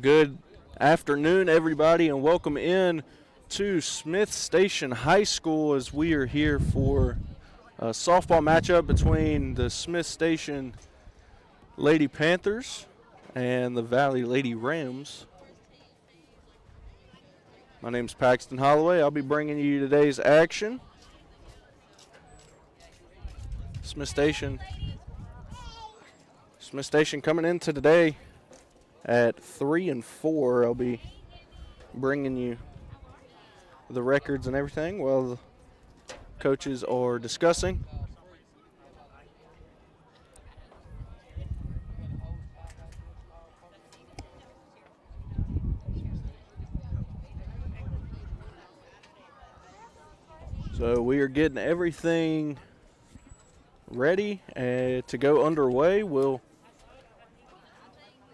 Good afternoon, everybody, and welcome in to Smith Station High School as we are here for a softball matchup between the Smith Station Lady Panthers and the Valley Lady Rams. My name's Paxton Holloway. I'll be bringing you today's action. Smith Station coming into today at 3-4. I'll be bringing you the records and everything while the coaches are discussing. So we are getting everything ready to go underway. We'll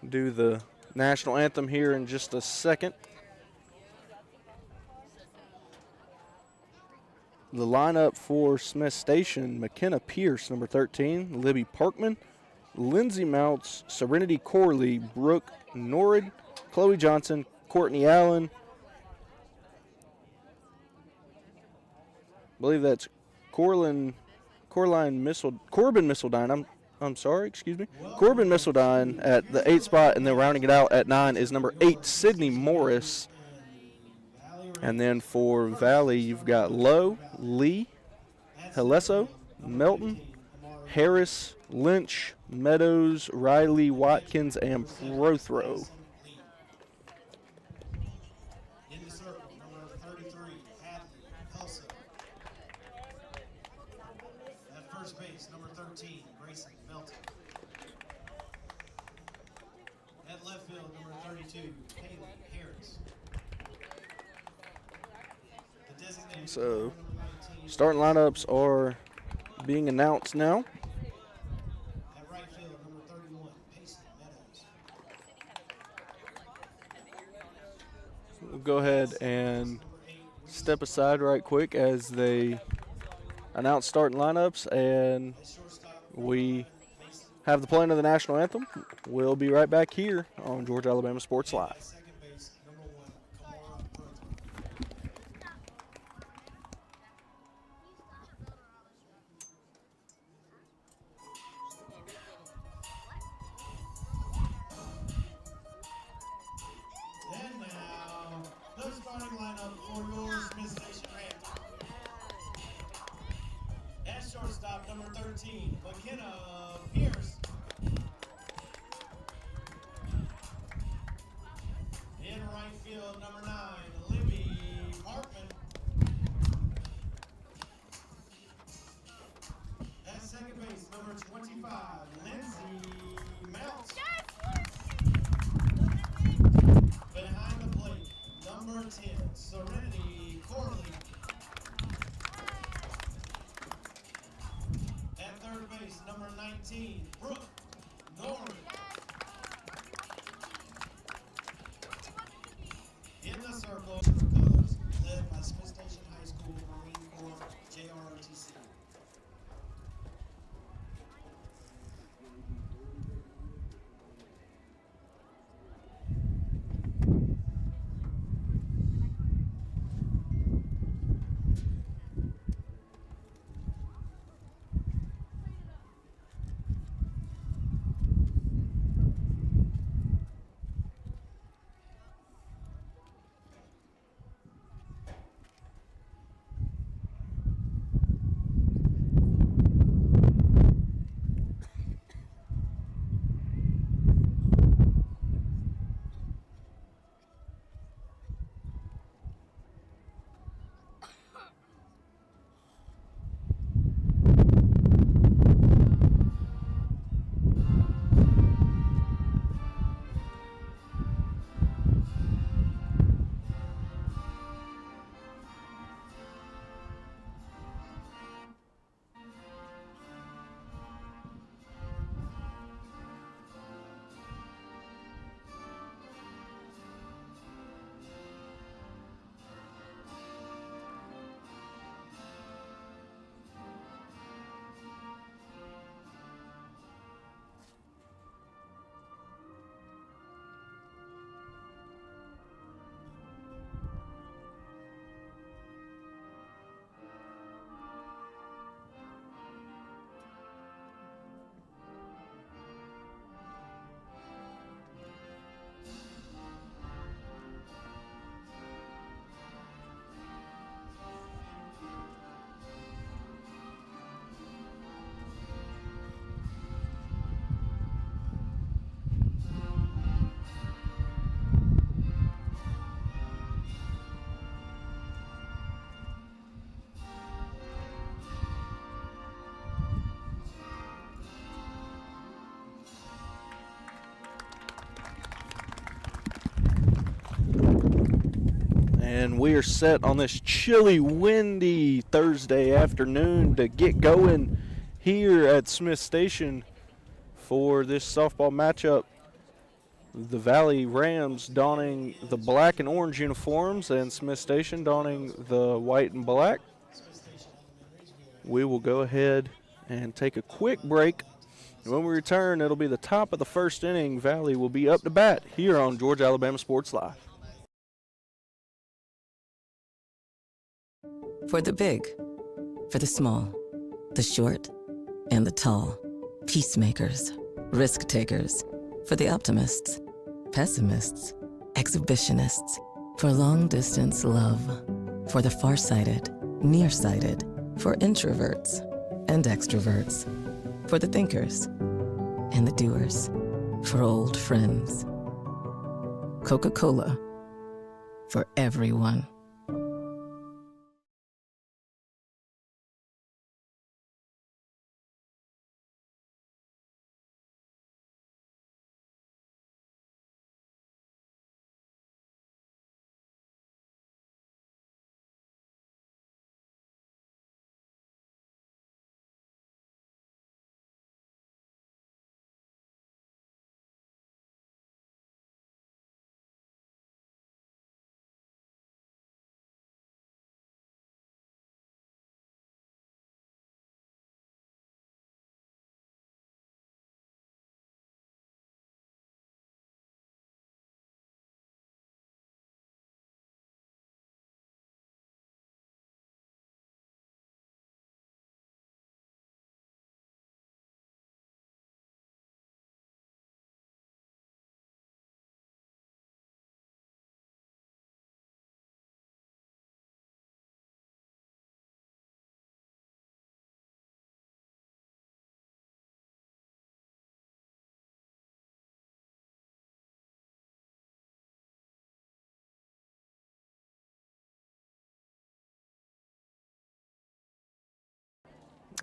do the national anthem here in just a second. The lineup for Smith Station: McKenna Pierce, number 13, Libby Parkman, Lindsay Mounts, Serenity Corley, Brooke Norrid, Chloe Johnson, Courtney Allen. I believe that's Corbin Missildine. I'm sorry, excuse me. Corbin Missildine at the 8th spot, and then rounding it out at 9 is number 8, Sydney Morris. And then for Valley, you've got Lowe, Lee, Heleso, Melton, Harris, Lynch, Meadows, Riley, Watkins, and Prothrow. So, starting lineups are being announced now. At right field, number 31, Payson Meadows. We'll go ahead and step aside right quick as they announce starting lineups, and we have the playing of the national anthem. We'll be right back here on Georgia Alabama Sports Live. Shortstop, number 13, McKenna Pierce. In right field, number 9, Libby Parkman. At second base, number 25, Lindsay Mounts. Behind the plate, number 10, Serenity Corley. Third base, number 19, Brooke Norrid. In the circle, colors led by Smith Station High School Marine Corps JROTC. And we are set on this chilly, windy Thursday afternoon to get going here at Smith Station for this softball matchup. The Valley Rams donning the black and orange uniforms and Smith Station donning the white and black. We will go ahead and take a quick break. When we return, it'll be the top of the first inning. Valley will be up to bat here on Georgia Alabama Sports Live. For the big, for the small, the short, and the tall. Peacemakers, risk takers. For the optimists, pessimists, exhibitionists. For long distance love. For the farsighted, nearsighted. For introverts and extroverts. For the thinkers and the doers. For old friends. Coca-Cola. For everyone.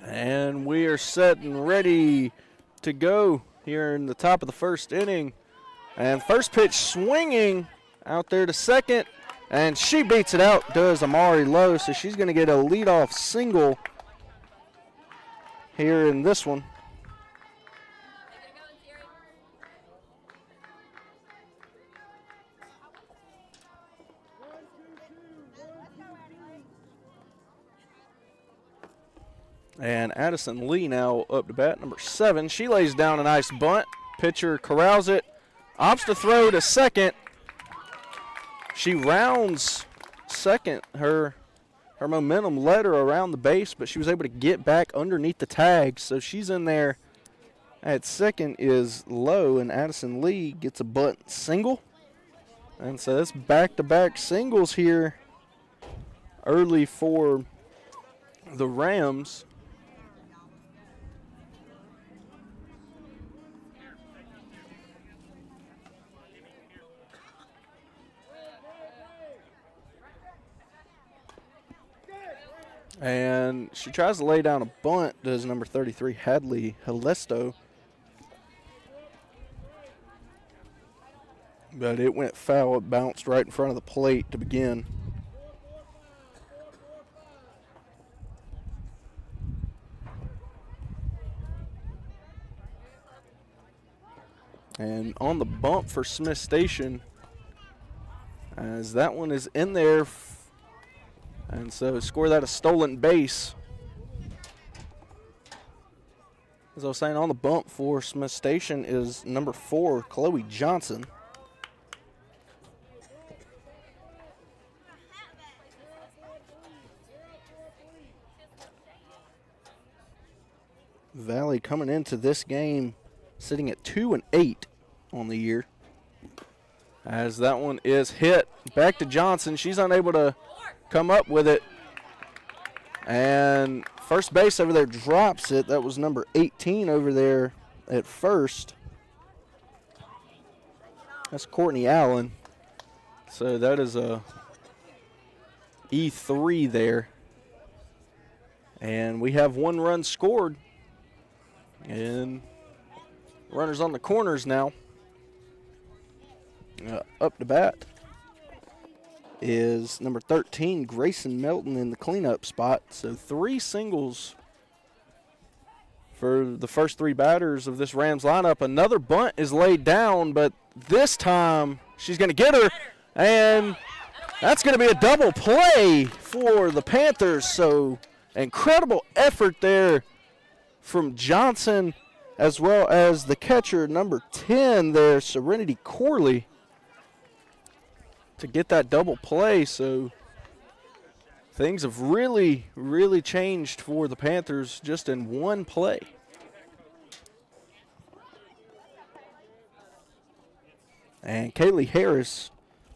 And we are set and ready to go here in the top of the first inning. And first pitch swinging out there to second. And she beats it out, does Amari Lowe. So she's going to get a leadoff single here in this one. And Addison Lee now up to bat, number 7. She lays down a nice bunt. Pitcher corrals it, opts to throw to second. She rounds second. Her momentum led her around the base, but she was able to get back underneath the tag. So she's in there at second is Lowe, and Addison Lee gets a bunt single. And so that's back-to-back singles here early for the Rams. And she tries to lay down a bunt, does number 33, Hadley Helesto. But it went foul. It bounced right in front of the plate to begin. And on the bump for Smith Station, as that one is in there. And so score that a stolen base. As I was saying, on the bump for Smith Station is number 4, Chloe Johnson. Valley coming into this game sitting at 2-8 on the year. As that one is hit back to Johnson. She's unable to come up with it. And first base over there drops it. That was number 18 over there at first. That's Courtney Allen. So that is a E3 there. And we have 1 run scored. And runners on the corners now. Up to bat. is number 13, Grayson Melton, in the cleanup spot. So 3 singles for the first 3 batters of this Rams lineup. Another bunt is laid down, but this time she's going to get her, and that's going to be a double play for the Panthers. So incredible effort there from Johnson, as well as the catcher, number 10 there, Serenity Corley, to get that double play. So things have really, really changed for the Panthers just in one play. And Kaylee Harris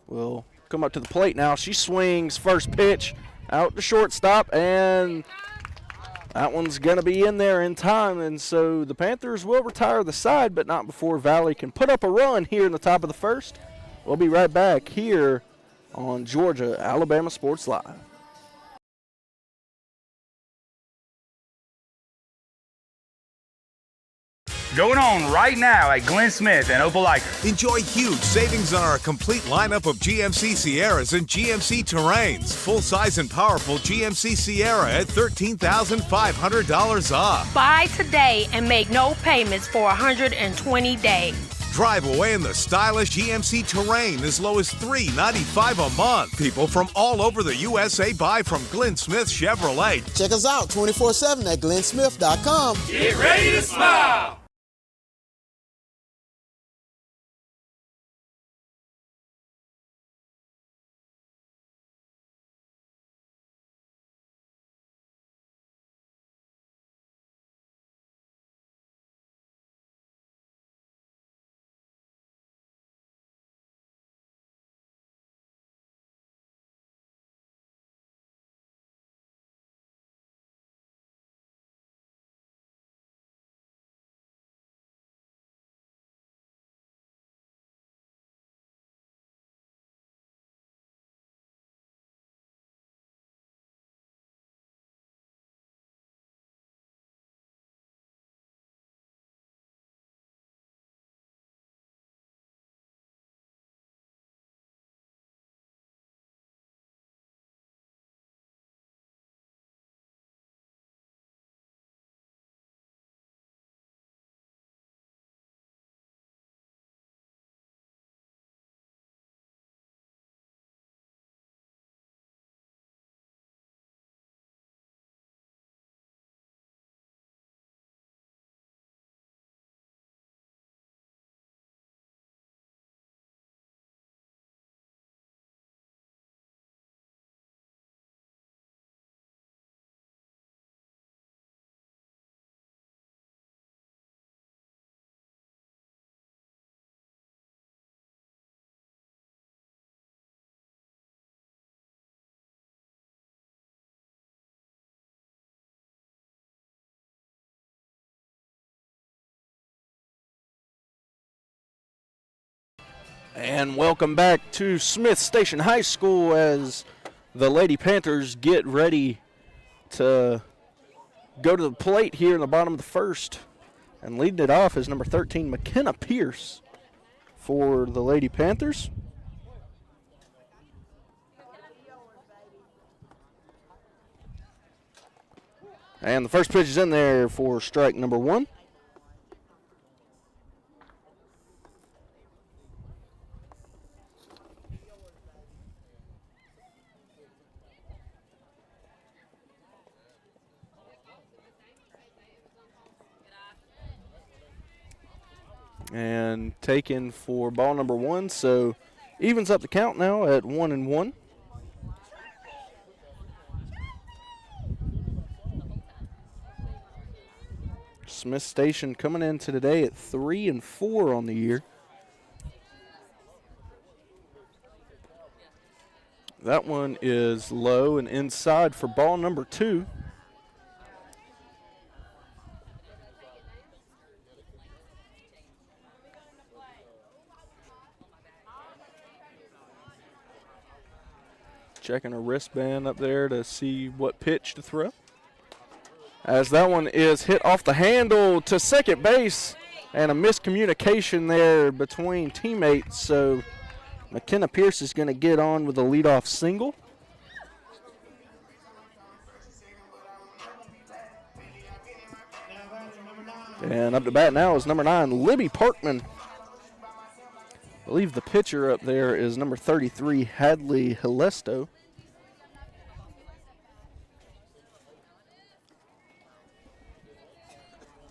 will come up to the plate now. She swings, first pitch out to shortstop, and that one's going to be in there in time. And so the Panthers will retire the side, but not before Valley can put up a run here in the top of the first. We'll be right back here on Georgia Alabama Sports Live. Going on right now at Glenn Smith and Opelika. Enjoy huge savings on our complete lineup of GMC Sierras and GMC Terrains. Full-size and powerful GMC Sierra at $13,500 off. Buy today and make no payments for 120 days. Drive away in the stylish GMC Terrain as low as $395 a month. People from all over the USA buy from Glenn Smith Chevrolet. Check us out 24/7 at glennsmith.com. Get ready to smile. And welcome back to Smith Station High School as the Lady Panthers get ready to go to the plate here in the bottom of the first. And leading it off is number 13, McKenna Pierce for the Lady Panthers. And the first pitch is in there for strike number 1. And taken for ball number 1, so evens up the count now at 1-1. Smith Station coming into today at 3-4 on the year. That one is low and inside for ball number 2. Checking her wristband up there to see what pitch to throw. As that one is hit off the handle to second base, and a miscommunication there between teammates. So McKenna Pierce is going to get on with a leadoff single. And up to bat now is number 9, Libby Parkman. I believe the pitcher up there is number 33, Hadley Helesto.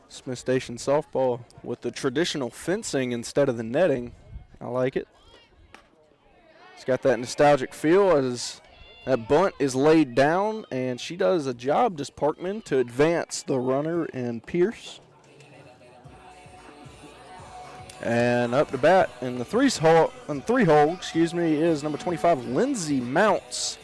Smith Station softball with the traditional fencing instead of the netting. I like it. It's got that nostalgic feel as that bunt is laid down, and she does a job, does Parkman, to advance the runner in Pierce. And up to bat in the three hole, is number 25, Lindsay Mounts.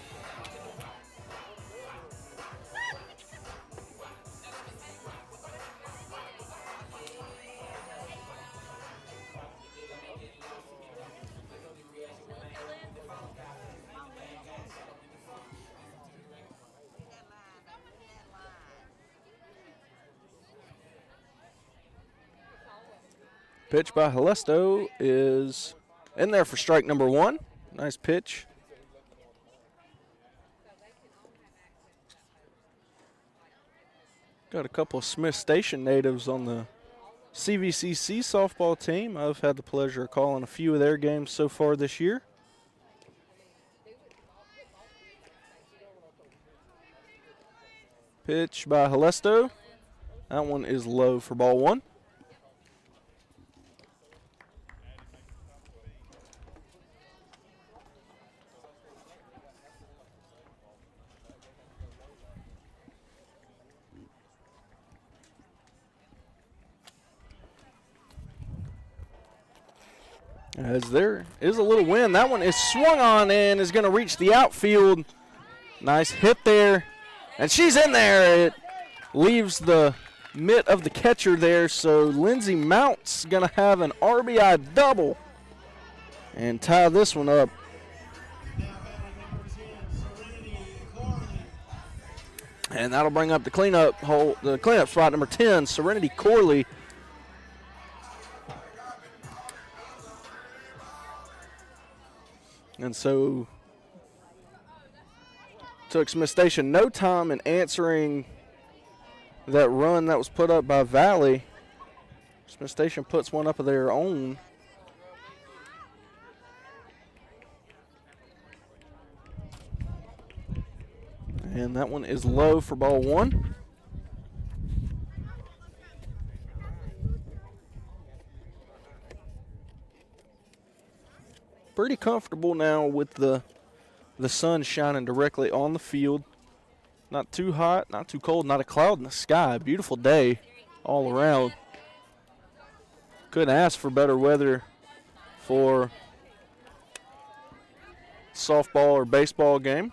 Pitch by Helesto is in there for strike number 1. Nice pitch. Got a couple of Smith Station natives on the CVCC softball team. I've had the pleasure of calling a few of their games so far this year. Pitch by Helesto. That one is low for ball 1. As there is a little wind. That one is swung on and is going to reach the outfield. Nice hit there. And she's in there. It leaves the mitt of the catcher there. So Lindsay Mounts going to have an RBI double and tie this one up. And that'll bring up the cleanup hole, the cleanup spot, number 10, Serenity Corley. And so took Smith Station no time in answering that run that was put up by Valley. Smith Station puts one up of their own. And that one is low for ball 1. Pretty comfortable now with the sun shining directly on the field. Not too hot, not too cold, not a cloud in the sky. Beautiful day all around. Couldn't ask for better weather for softball or baseball game.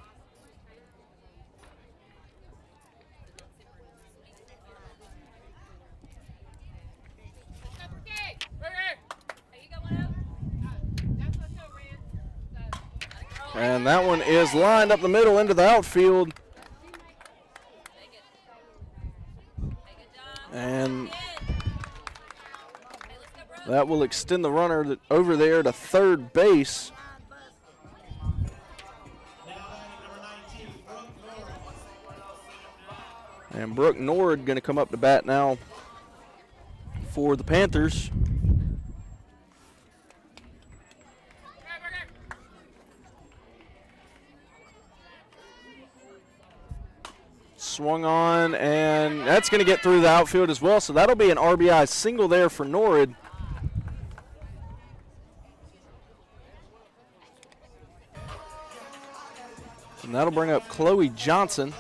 And that one is lined up the middle into the outfield. And that will extend the runner over there to third base. And Brooke Nord going to come up to bat now for the Panthers. Swung on, and that's going to get through the outfield as well, so that'll be an RBI single there for Norrid. And that'll bring up Chloe Johnson.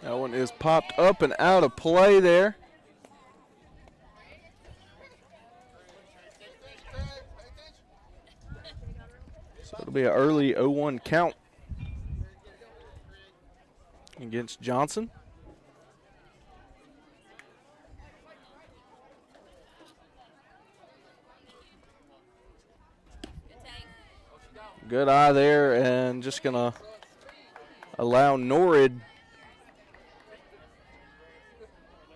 That one is popped up and out of play there. So it'll be an early 0-1 count against Johnson. Good eye there, and just going to allow Norrid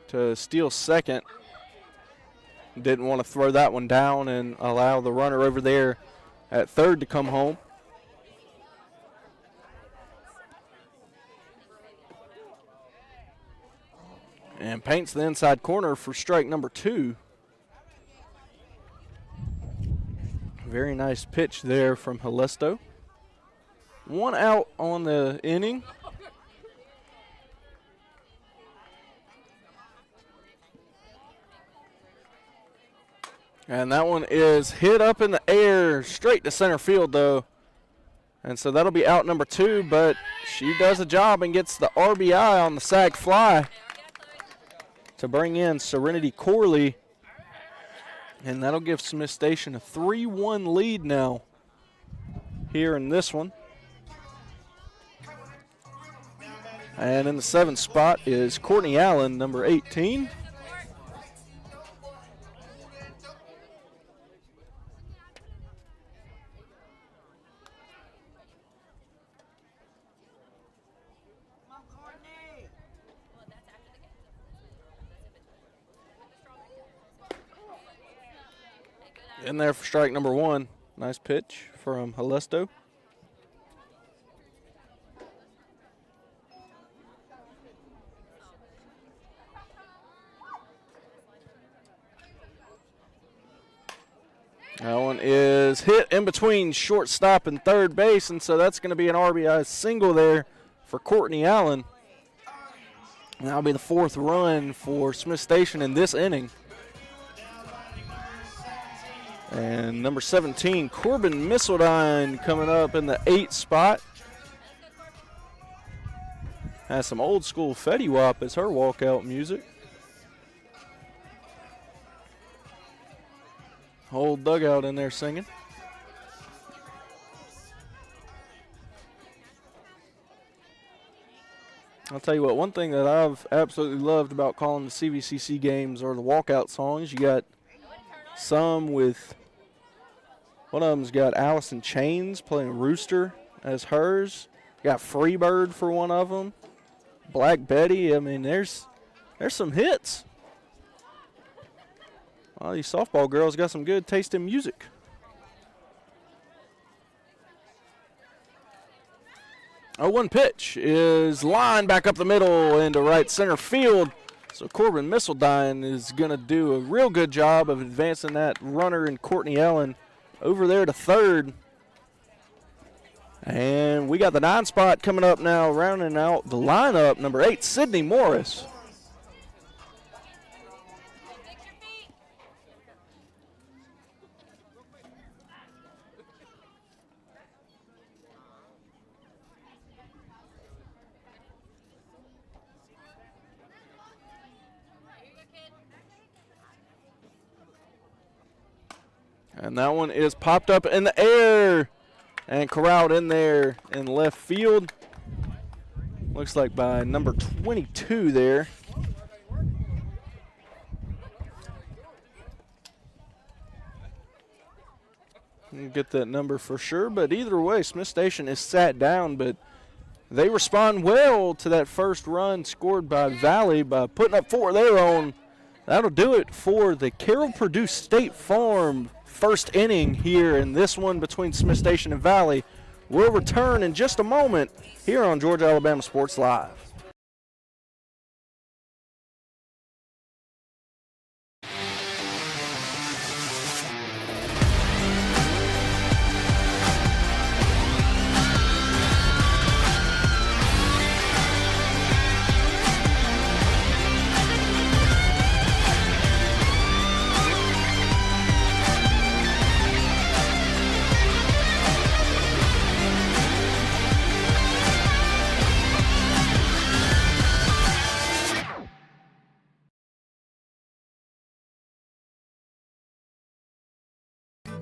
to steal second. Didn't want to throw that one down and allow the runner over there at third to come home. And paints the inside corner for strike number 2. Very nice pitch there from Halesto. 1 out on the inning. And that one is hit up in the air, straight to center field, though. And so that'll be out number 2, but she does a job and gets the RBI on the sac fly to bring in Serenity Corley. And that'll give Smith Station a 3-1 lead now here in this one. And in the 7th spot is Courtney Allen, number 18. In there for strike number 1. Nice pitch from Halesto. That one is hit in between shortstop and third base, and so that's going to be an RBI single there for Courtney Allen. And that'll be the 4th run for Smith Station in this inning. And number 17, Corbin Missildine, coming up in the 8th spot. Has some old school Fetty Wap as her walkout music. Whole dugout in there singing. I'll tell you what, one thing that I've absolutely loved about calling the CVCC games are the walkout songs. You got some with, one of them's got Allison Chains playing Rooster as hers. You got Freebird for one of them. Black Betty. I mean, there's some hits. Well, these softball girls got some good taste in music. Oh, 1 pitch is lined back up the middle into right center field. So Corbin Missildine is going to do a real good job of advancing that runner in Courtney Allen over there to third. And we got the 9 spot coming up now, rounding out the lineup, number 8, Sydney Morris. And that one is popped up in the air and corralled in there in left field. Looks like by number 22 there. Didn't get that number for sure, but either way, Smith Station is sat down, but they respond well to that first run scored by Valley by putting up 4 of their own. That'll do it for the Carroll Purdue State Farm first inning here in this one between Smith Station and Valley. We'll return in just a moment here on Georgia Alabama Sports Live.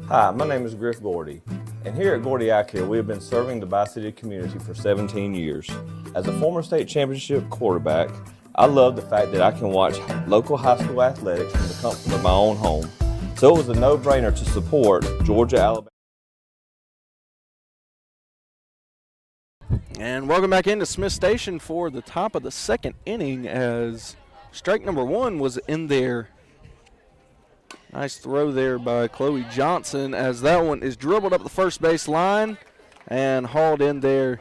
Hi, my name is Griff Gordy, and here at Gordy Eye Care, we have been serving the Bi-City community for 17 years. As a former state championship quarterback, I love the fact that I can watch local high school athletics from the comfort of my own home. So it was a no-brainer to support Georgia Alabama. And welcome back into Smith Station for the top of the second inning as strike number 1 was in there. Nice throw there by Chloe Johnson as that one is dribbled up the first base line and hauled in there.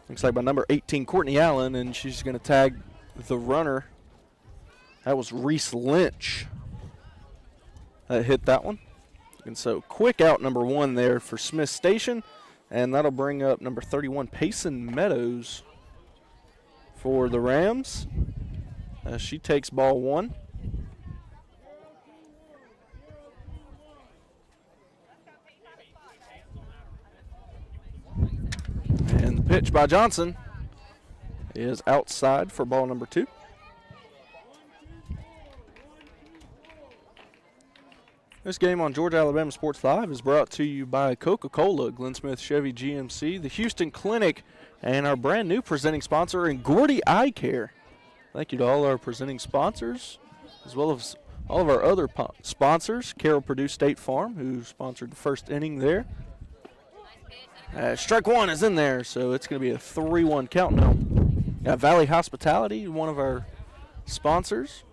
Looks like by number 18, Courtney Allen, and she's going to tag the runner. That was Reese Lynch that hit that one. And so quick out number 1 there for Smith Station, and that'll bring up number 31, Payson Meadows for the Rams. She takes ball 1. And the pitch by Johnson is outside for ball number 2. This game on Georgia Alabama Sports Live is brought to you by Coca-Cola, Glenn Smith Chevy GMC, the Houston Clinic, and our brand new presenting sponsor, Gordy Eye Care. Thank you to all our presenting sponsors, as well as all of our other sponsors, Carroll Purdue State Farm, who sponsored the first inning there. Strike 1 is in there, so it's going to be a 3-1 count now. Valley Hospitality, one of our sponsors.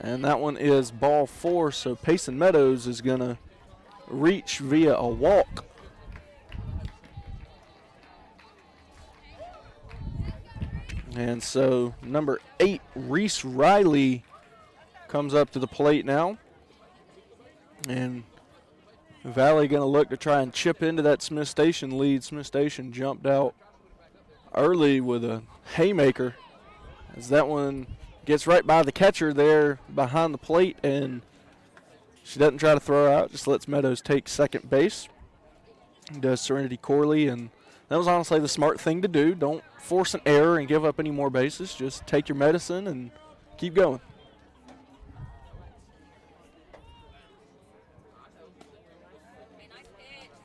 And that one is ball 4, so Payson Meadows is going to reach via a walk. And so number 8, Reese Riley, comes up to the plate now. And Valley going to look to try and chip into that Smith Station lead. Smith Station jumped out early with a haymaker as that one gets right by the catcher there behind the plate, and she doesn't try to throw out, just lets Meadows take second base. Does Serenity Corley, and that was honestly the smart thing to do. Don't force an error and give up any more bases. Just take your medicine and keep going.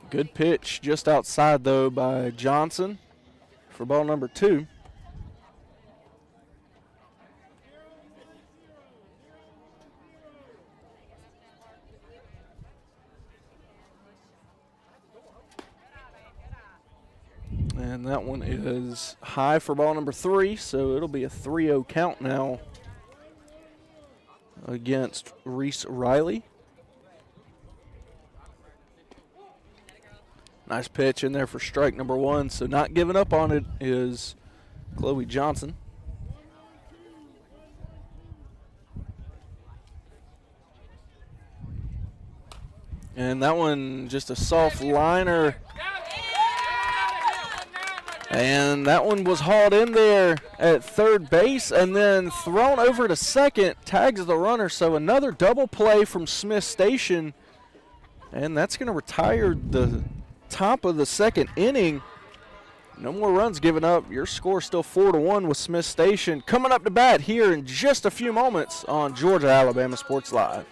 Good pitch just outside, though, by Johnson for ball number 2. And that one is high for ball number 3, so it'll be a 3-0 count now against Reese Riley. Nice pitch in there for strike number 1, so not giving up on it is Chloe Johnson. And that one just a soft liner. And that one was hauled in there at third base and then thrown over to second, tags the runner. So another double play from Smith Station. And that's going to retire the top of the second inning. No more runs given up. Your score still 4-1 with Smith Station. Coming up to bat here in just a few moments on Georgia Alabama Sports Live.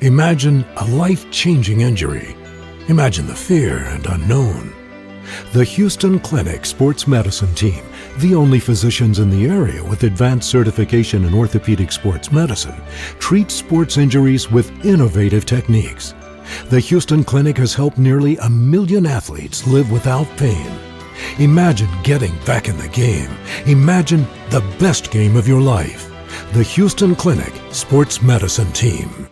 Imagine a life-changing injury. Imagine the fear and unknown. The Houston Clinic Sports Medicine Team, the only physicians in the area with advanced certification in orthopedic sports medicine, treats sports injuries with innovative techniques. The Houston Clinic has helped nearly 1 million athletes live without pain. Imagine getting back in the game. Imagine the best game of your life. The Houston Clinic Sports Medicine Team.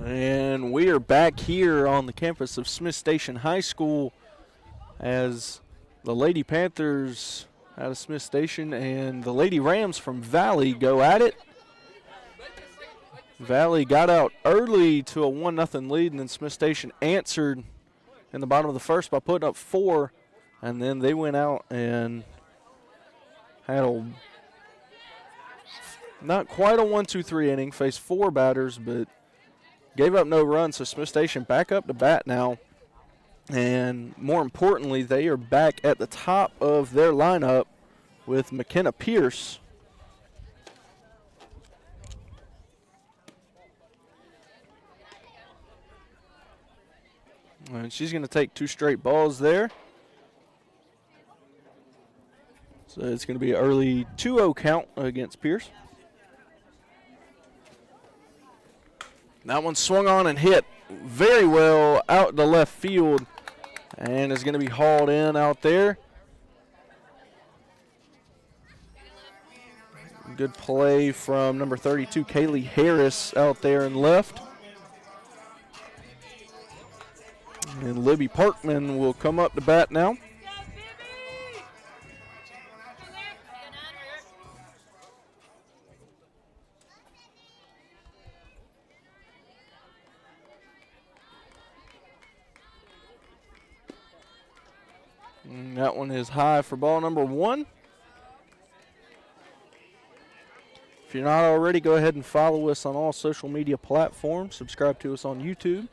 And we are back here on the campus of Smith Station High School as the Lady Panthers out of Smith Station and the Lady Rams from Valley go at it. Valley got out early to a 1-0 lead, and then Smith Station answered in the bottom of the first by putting up 4, and then they went out and had not quite a 1-2-3 inning, faced 4 batters, but gave up no runs, so Smith Station back up to bat now. And more importantly, they are back at the top of their lineup with McKenna Pierce. And she's going to take 2 straight balls there. So it's going to be an early 2-0 count against Pierce. That one swung on and hit very well out to left field and is going to be hauled in out there. Good play from number 32, Kaylee Harris, out there in left. And Libby Parkman will come up to bat now. And that one is high for ball number 1. If you're not already, go ahead and follow us on all social media platforms. Subscribe to us on YouTube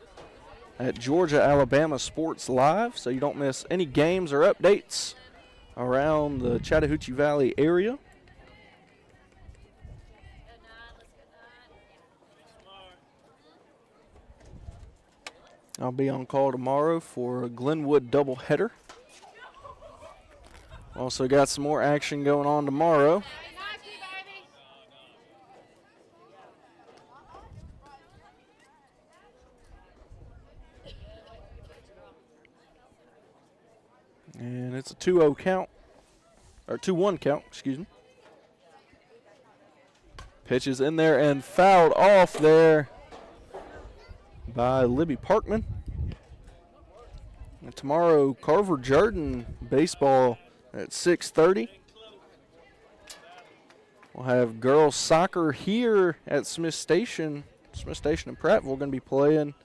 at Georgia Alabama Sports Live so you don't miss any games or updates around the Chattahoochee Valley area. I'll be on call tomorrow for a Glenwood doubleheader. Also got some more action going on tomorrow. And it's a 2-0 count, or 2-1 count, excuse me. Pitch is in there and fouled off there by Libby Parkman. And tomorrow, Carver Jordan baseball at 6:30. We'll have girls soccer here at Smith Station. Smith Station and Prattville going to be playing,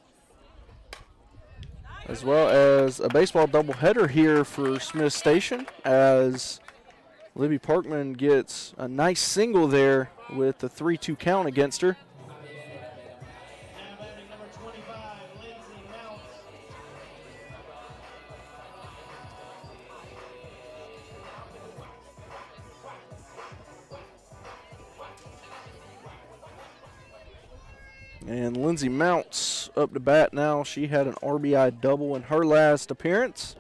as well as a baseball doubleheader here for Smith Station as Libby Parkman gets a nice single there with the 3-2 count against her. And Lindsay Mounts up to bat now. She had an RBI double in her last appearance.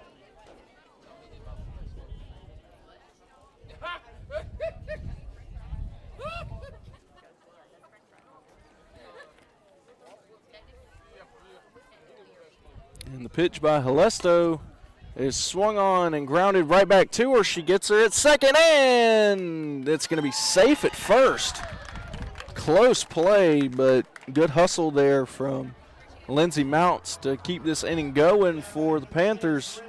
And the pitch by Helesto is swung on and grounded right back to her. She gets her at second, and it's going to be safe at first. Close play, but good hustle there from Lindsay Mounts to keep this inning going for the Panthers.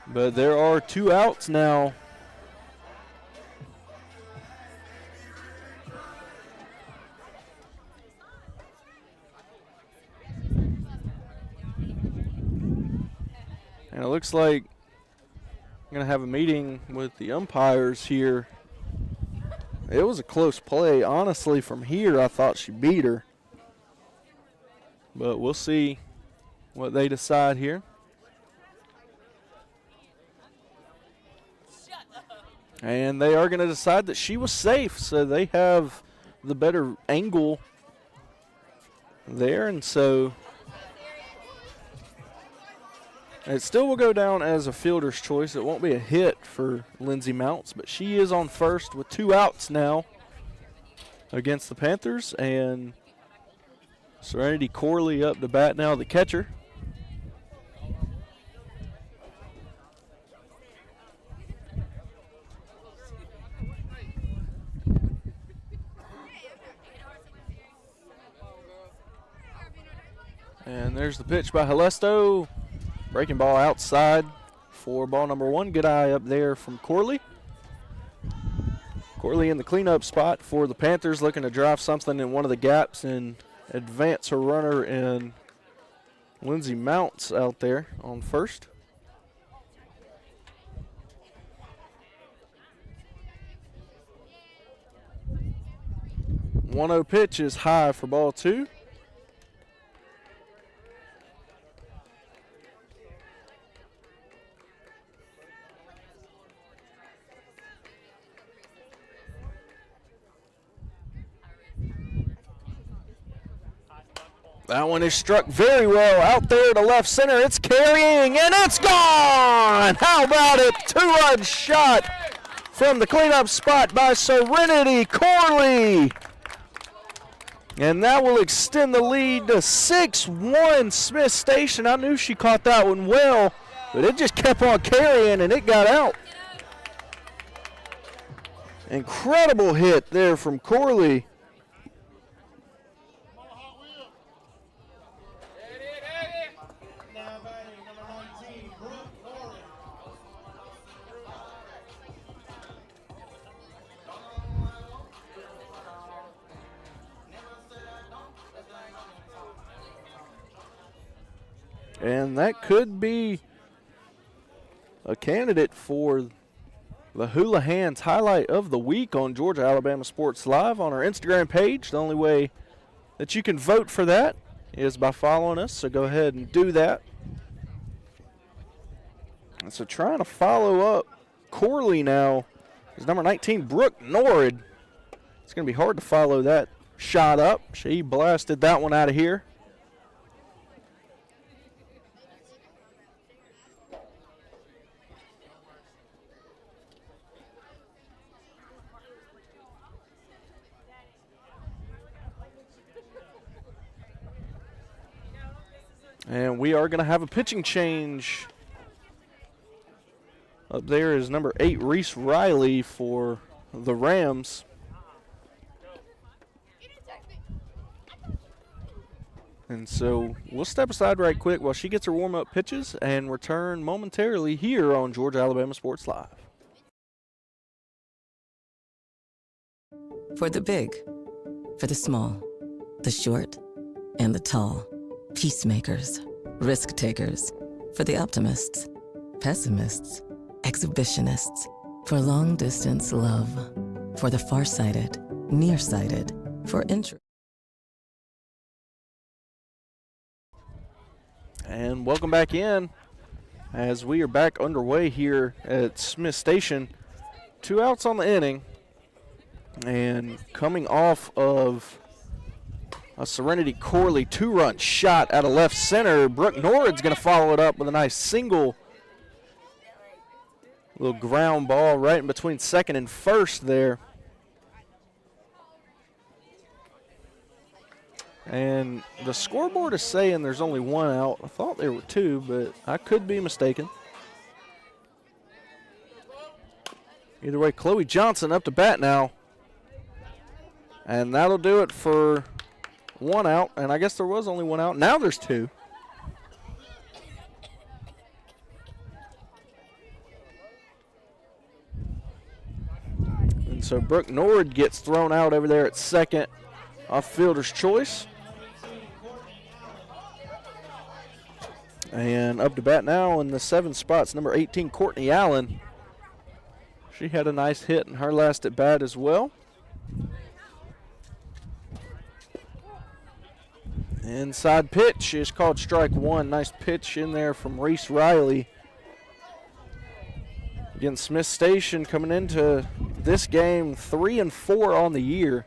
But there are 2 outs now. And it looks like I'm going to have a meeting with the umpires here. It was a close play. Honestly, from here, I thought she beat her. But we'll see what they decide here. And they are going to decide that she was safe, so they have the better angle there. And so it still will go down as a fielder's choice. It won't be a hit for Lindsay Mounts, but she is on first with 2 outs now against the Panthers. And Serenity Corley up to bat now, the catcher. And there's the pitch by Helesto. Breaking ball outside for ball number 1. Good eye up there from Corley. Corley in the cleanup spot for the Panthers, looking to drive something in one of the gaps and advance her runner in Lindsey Mounts out there on first. One 0 pitch is high for ball 2. That one is struck very well out there to left center. It's carrying, and it's gone! How about it? 2-run shot from the cleanup spot by Serenity Corley. And that will extend the lead to 6-1 Smith Station. I knew she caught that one well, but it just kept on carrying, and it got out. Incredible hit there from Corley. Now batting number 19, Brooke Norrie. And that could be a candidate for the Hula Hands highlight of the week on Georgia Alabama Sports Live on our Instagram page. The only way that you can vote for that is by following us, so go ahead and do that. And so trying to follow up Corley now is number 19, Brooke Norrid. It's going to be hard to follow that shot up. She blasted that one out of here. And we are going to have a pitching change. Up there is number 8, Reese Riley for the Rams. And so we'll step aside right quick while she gets her warm-up pitches and return momentarily here on Georgia Alabama Sports Live. For the big, for the small, the short, and the tall. Peacemakers, risk takers, for the optimists, pessimists, exhibitionists, for long distance love, for the farsighted, nearsighted, for interest. And welcome back in as we are back underway here at Smith Station. 2 outs on the inning, and coming off of a Serenity Corley 2-run shot out of left center. Brooke Norrid's going to follow it up with a nice single. Little ground ball right in between second and first there. And the scoreboard is saying there's only 1 out. I thought there were 2, but I could be mistaken. Either way, Chloe Johnson up to bat now. And that'll do it for 1 out, and I guess there was only 1 out. Now there's 2. And so Brooke Nord gets thrown out over there at second off fielder's choice. And up to bat now in the 7th spot's number 18, Courtney Allen. She had a nice hit in her last at bat as well. Inside pitch is called strike 1. Nice pitch in there from Reese Riley. Again, Smith Station coming into this game 3-4 on the year.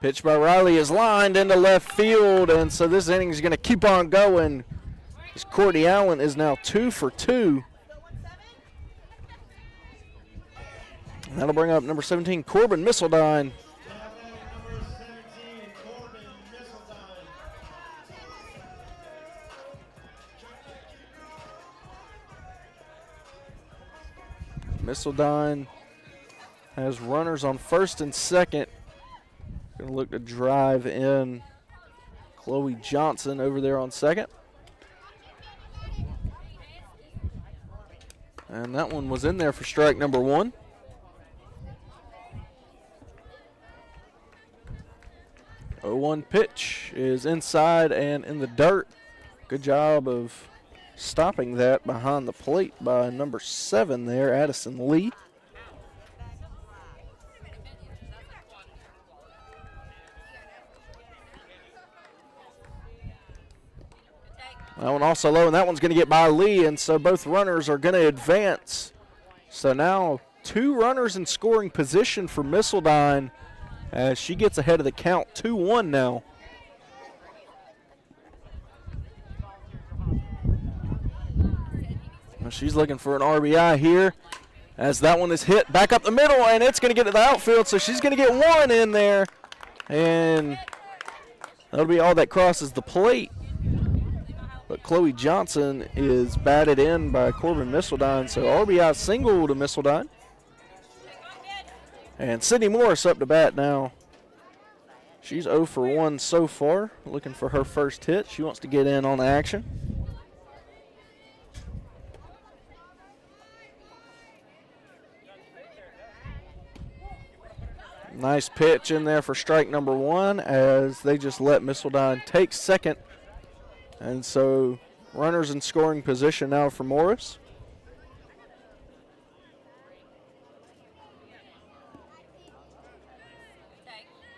Pitch by Riley is lined into left field, and so this inning is going to keep on going. As Courtney Allen is now 2 for 2. And that'll bring up number 17, Corbin Misseldine. Misseldine has runners on first and second. Going to look to drive in Chloe Johnson over there on second. And that one was in there for strike number 1. Oh, 1 pitch is inside and in the dirt. Good job of stopping that behind the plate by number 7 there, Addison Lee. That one also low, and that one's going to get by Lee, and so both runners are going to advance. So now 2 runners in scoring position for Missildine as she gets ahead of the count, 2-1 now. Well, she's looking for an RBI here as that one is hit back up the middle, and it's going to get to the outfield, so she's going to get 1 in there, and that'll be all that crosses the plate. But Chloe Johnson is batted in by Corbin Missildine, so RBI single to Missildine. And Sydney Morris up to bat now. She's 0 for 1 so far, looking for her first hit. She wants to get in on the action. Nice pitch in there for strike number 1 as they just let Missildine take second. And so runners in scoring position now for Morris.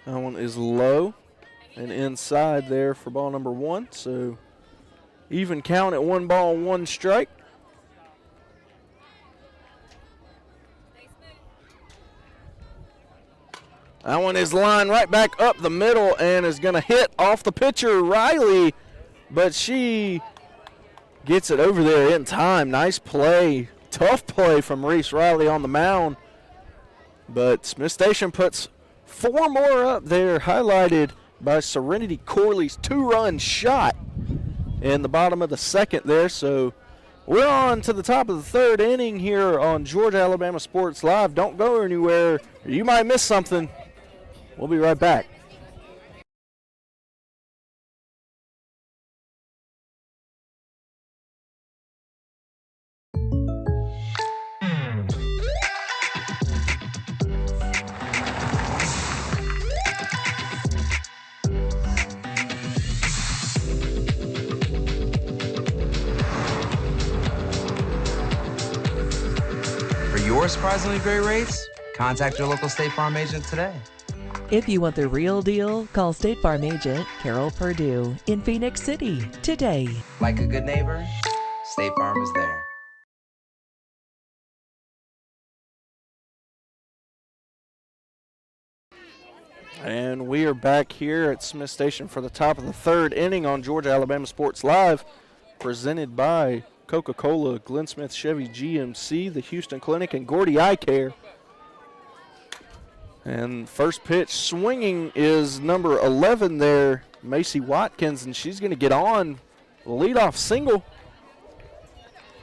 That one is low and inside there for ball number 1. So even count at 1 ball, 1 strike. That one is lined right back up the middle and is going to hit off the pitcher, Riley. But she gets it over there in time. Nice play. Tough play from Reese Riley on the mound. But Smith Station puts 4 more up there, highlighted by Serenity Corley's 2-run shot in the bottom of the 2nd there. So we're on to the top of the 3rd inning here on Georgia Alabama Sports Live. Don't go anywhere. You might miss something. We'll be right back. For your surprisingly great rates, contact your local State Farm agent today. If you want the real deal, call State Farm agent Carol Purdue in Phoenix City today. Like a good neighbor, State Farm is there. And we are back here at Smith Station for the top of the 3rd inning on Georgia Alabama Sports Live, presented by Coca-Cola, Glenn Smith Chevy GMC, the Houston Clinic, and Gordy Eye Care. And first pitch swinging is number 11 there, Macy Watkins, and she's going to get on the leadoff single.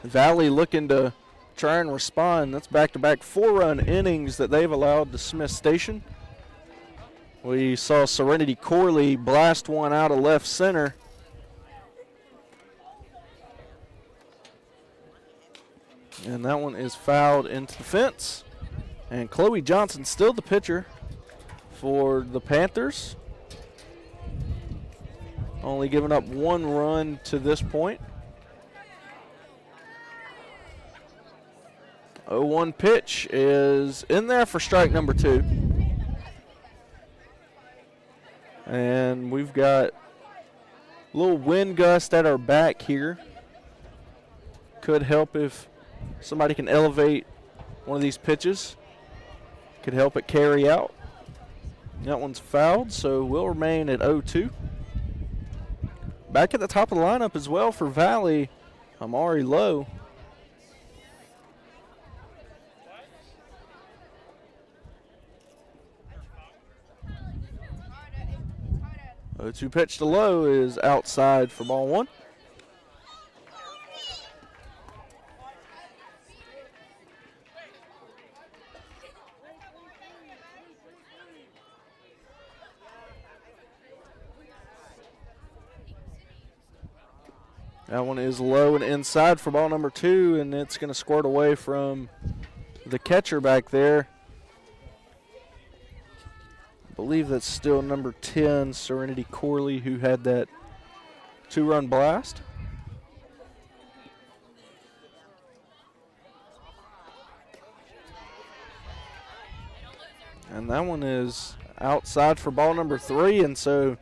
Valley looking to try and respond. That's back-to-back 4-run innings that they've allowed to Smith Station. We saw Serenity Corley blast one out of left center. And that one is fouled into the fence. And Chloe Johnson still the pitcher for the Panthers. Only giving up 1 run to this point. 0-1 pitch is in there for strike number 2. And we've got a little wind gust at our back here. Could help if somebody can elevate one of these pitches. Could help it carry out. That one's fouled, so we'll remain at 0-2. Back at the top of the lineup as well for Valley, Amari Lowe. The 2 pitch to Lowe is outside for ball 1. That one is low and inside for ball number 2, and it's going to squirt away from the catcher back there. I believe that's still number 10, Serenity Corley, who had that 2-run blast. And that one is outside for ball number 3, and so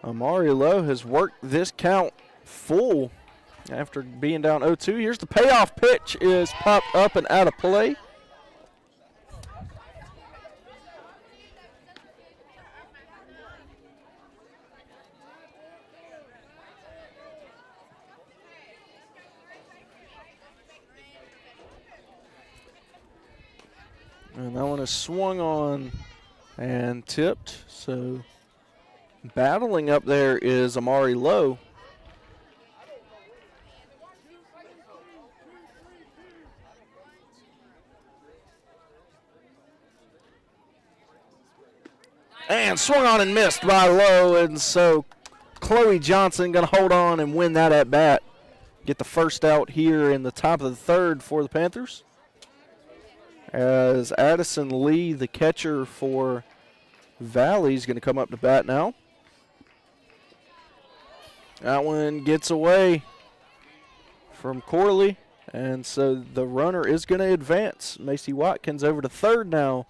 Amari Lowe has worked this count full after being down 0-2. Here's the payoff pitch, is popped up and out of play. And that one is swung on and tipped. So battling up there is Amari Lowe. And swung on and missed by Lowe. And so Chloe Johnson going to hold on and win that at bat. Get the first out here in the top of the third for the Panthers. As Addison Lee, the catcher for Valley, is going to come up to bat now. That one gets away from Corley, and so the runner is going to advance. Macy Watkins over to third now.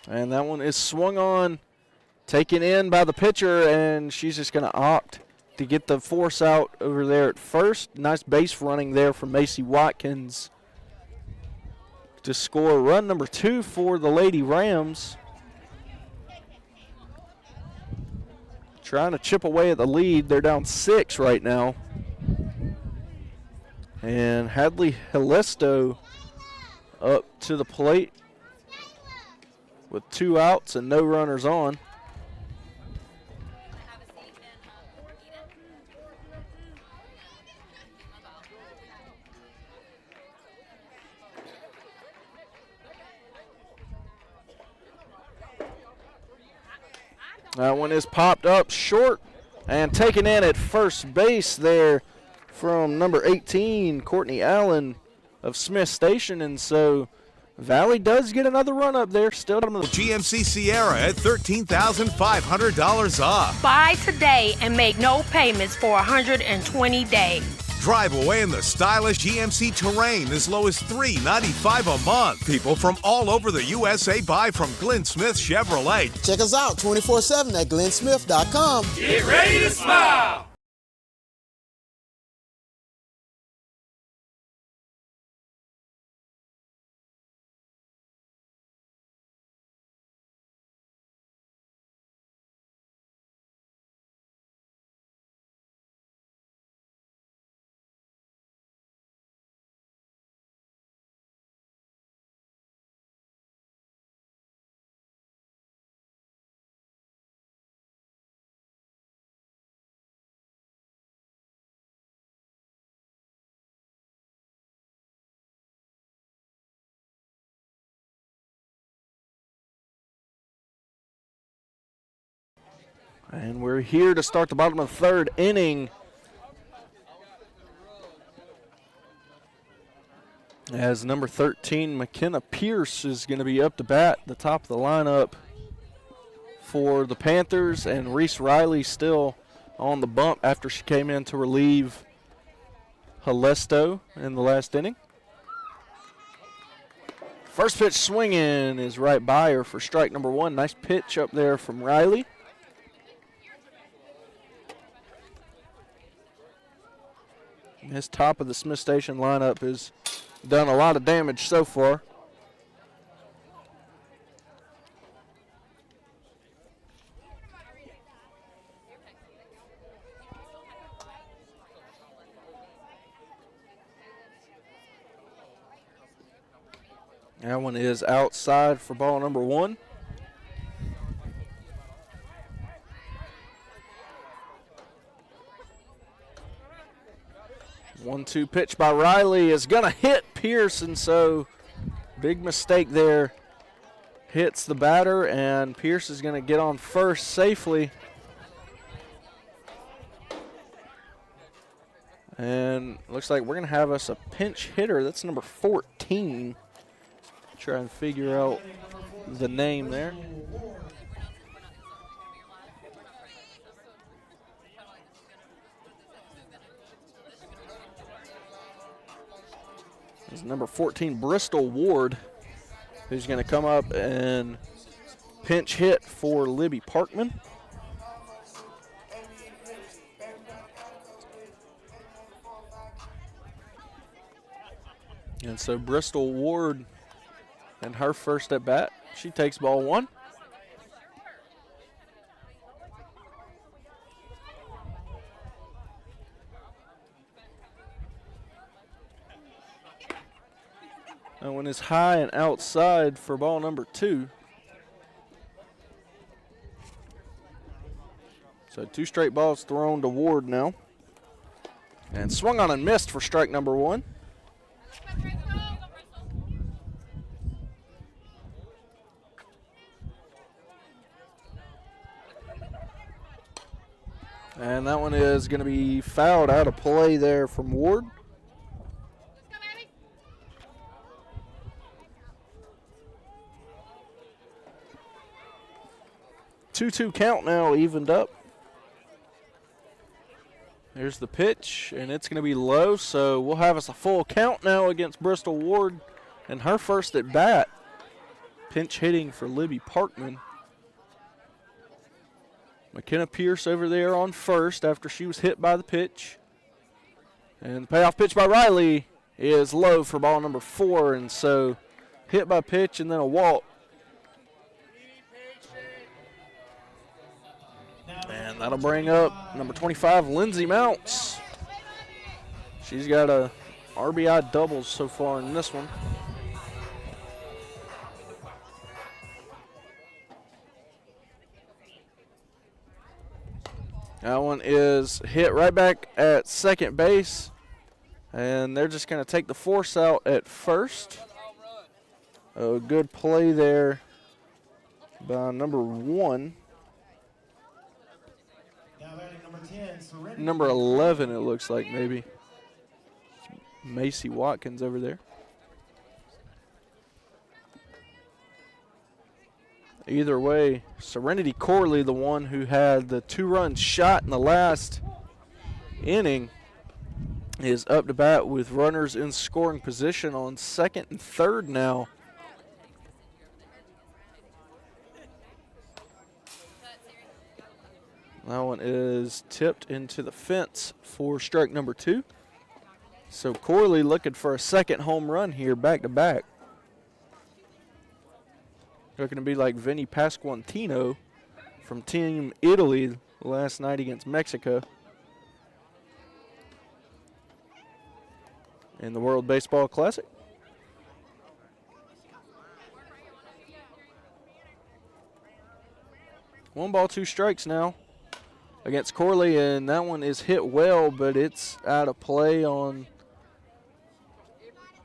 And that one is swung on, taken in by the pitcher, and she's just going to opt to get the force out over there at first. Nice base running there from Macy Watkins to score run number 2 for the Lady Rams. Trying to chip away at the lead. They're down 6 right now. And Hadley Helesto up to the plate with 2 outs and no runners on. That one is popped up short and taken in at first base there from number 18, Courtney Allen of Smith Station, and so Valley does get another run up there. Still GMC Sierra at $13,500 off. Buy today and make no payments for 120 days. Drive away in the stylish GMC Terrain as low as $395 a month. People from all over the USA buy from Glenn Smith Chevrolet. Check us out 24/7 at glennsmith.com. Get ready to smile. And we're here to start the bottom of the third inning. As number 13, McKenna Pierce, is going to be up to bat, the top of the lineup for the Panthers. And Reese Riley still on the bump after she came in to relieve Helesto in the last inning. First pitch swinging is right by her for strike number 1. Nice pitch up there from Riley. His top of the Smith Station lineup has done a lot of damage so far. That one is outside for ball number 1. 1-2 pitch by Riley is going to hit Pierce, and so big mistake there. Hits the batter, and Pierce is going to get on first safely. And looks like we're going to have us a pinch hitter. That's number 14. Try and figure out the name there. This is number 14, Bristol Ward, who's going to come up and pinch hit for Libby Parkman. And so Bristol Ward and her first at bat, she takes ball one. That one is high and outside for ball number 2. So 2 straight balls thrown to Ward now. And swung on and missed for strike number 1. And that one is going to be fouled out of play there from Ward. Two count now, evened up. There's the pitch, and it's going to be low, so we'll have us a full count now against Bristol Ward and her first at bat. Pinch hitting for Libby Parkman. McKenna Pierce over there on first after she was hit by the pitch. And the payoff pitch by Riley is low for ball number 4, and so hit by pitch and then a walk. And that'll bring up number 25, Lindsay Mounts. She's got a RBI doubles so far in this one. That one is hit right back at second base, and they're just going to take the force out at first. A good play there by number 1. Number 11, it looks like, maybe. Macy Watkins over there. Either way, Serenity Corley, the one who had the 2-run shot in the last inning, is up to bat with runners in scoring position on second and third now. That one is tipped into the fence for strike number 2. So Corley looking for a second home run here back to back. Looking to be like Vinny Pasquantino from Team Italy last night against Mexico in the World Baseball Classic. One ball, 2 strikes now against Corley, and that one is hit well, but it's out of play on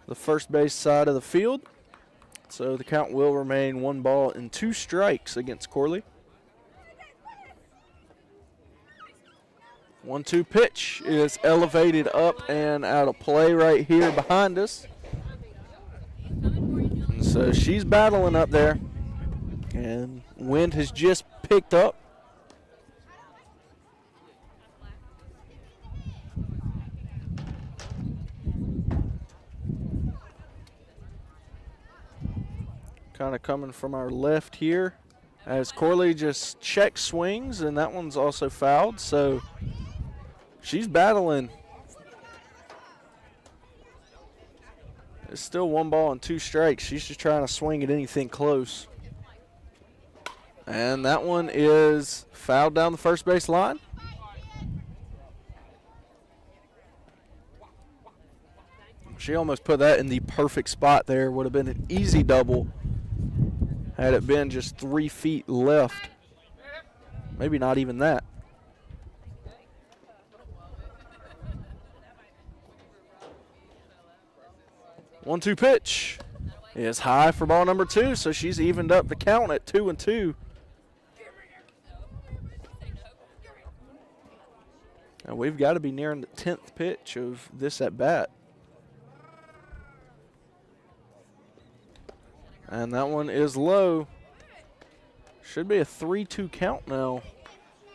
the first base side of the field. So the count will remain 1 ball and 2 strikes against Corley. 1-2 pitch is elevated up and out of play right here behind us. And so she's battling up there, and wind has just picked up. Kind of coming from our left here as Corley just check swings, and that one's also fouled, so she's battling. It's still 1 ball and 2 strikes. She's just trying to swing at anything close. And that one is fouled down the first base line. She almost put that in the perfect spot there. Would have been an easy double had it been just 3 feet left. Maybe not even that. 1-2 pitch is high for ball number 2, so she's evened up the count at 2-2. And we've got to be nearing the 10th pitch of this at bat. And that one is low. Should be a 3-2 count now.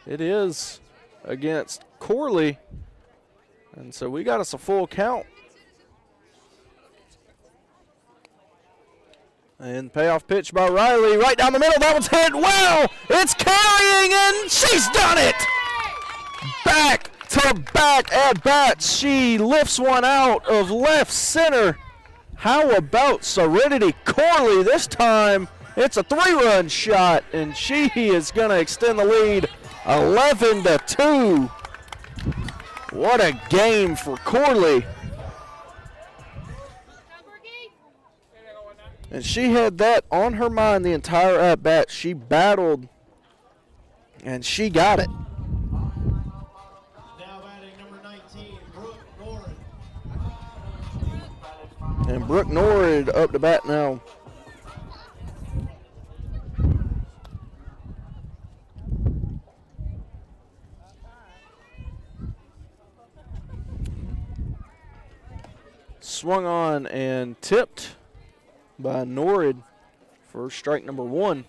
It is against Corley. And so we got us a full count. And payoff pitch by Riley right down the middle. That one's hit well. It's carrying, and she's done it. Back to back at bats. She lifts one out of left center. How about Serenity Corley? This time it's a 3-run shot, and she is going to extend the lead 11-2. What a game for Corley. And she had that on her mind the entire at-bat. She battled, and she got it. Now batting number 19, Brooke Norrid. And Brooke Norrid up to bat now. Swung on and tipped by Norrid for strike number 1.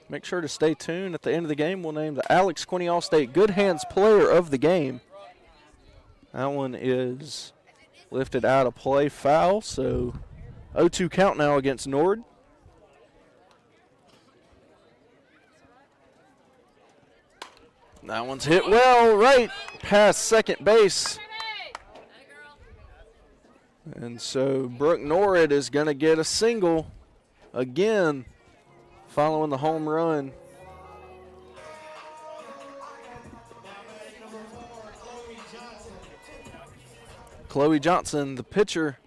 Make sure to stay tuned. At the end of the game, we'll name the Alex Quinney All-State Good Hands Player of the Game. That one is lifted out of play, foul, so 0-2 count now against Norrid. That one's hit well right past second base. And so Brooke Norrid is going to get a single again following the home run. Chloe Johnson, the pitcher,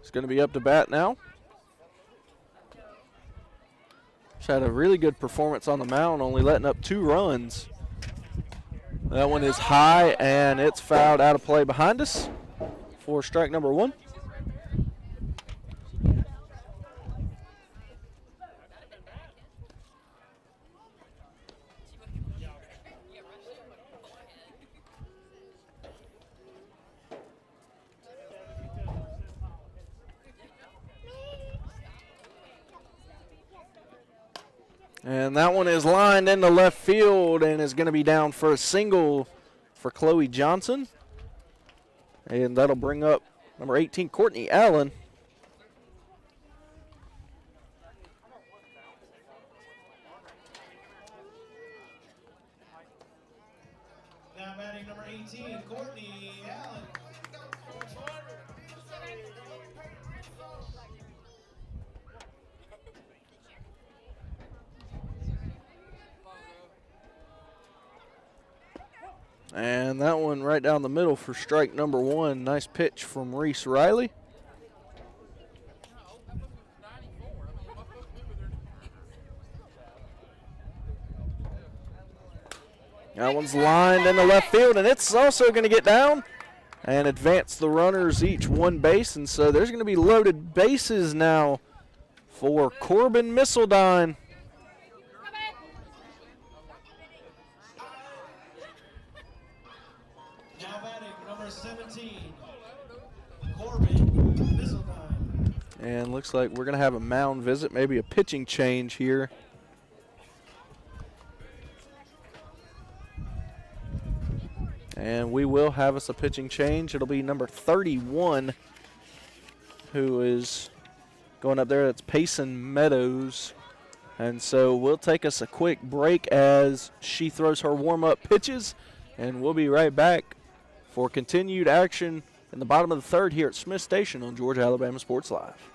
is going to be up to bat now. She's had a really good performance on the mound, only letting up 2 runs. That one is high, and it's fouled out of play behind us for strike number 1. And that one is lined into left field and is going to be down for a single for Chloe Johnson. And that'll bring up number 18, Courtney Allen. Now batting number 18, Courtney Allen. And that one right down the middle for strike number 1. Nice pitch from Reese Riley. That one's lined into left field, and it's also going to get down and advance the runners each 1 base. And so there's going to be loaded bases now for Corbin Missildine. Now batting number 17, Corbin Missildine. And looks like we're going to have a mound visit, maybe a pitching change here. And we will have us a pitching change. It'll be number 31 who is going up there. That's Payson Meadows. And so we'll take us a quick break as she throws her warm-up pitches, and we'll be right back for continued action in the bottom of the 3rd here at Smith Station on Georgia Alabama Sports Live.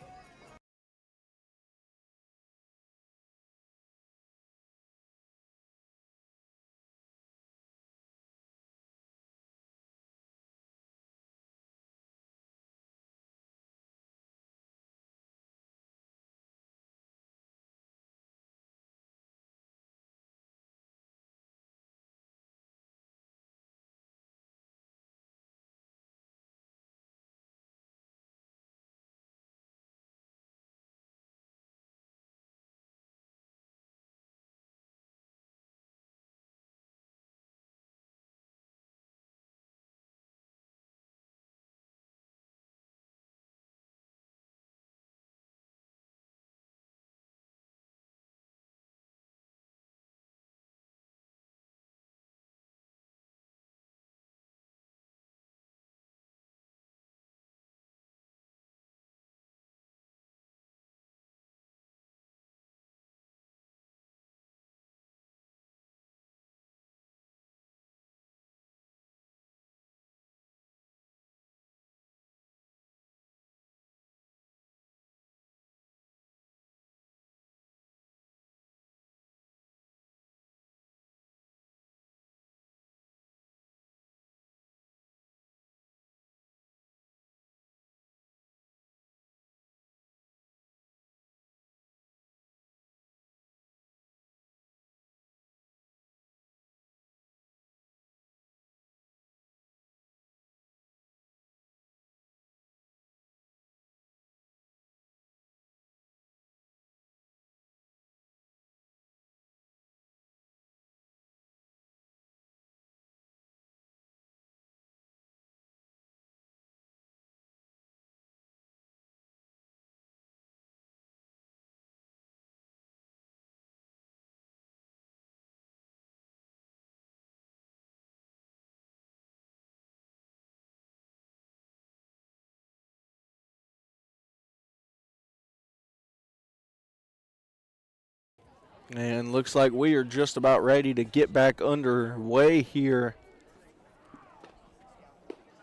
And looks like we are just about ready to get back underway here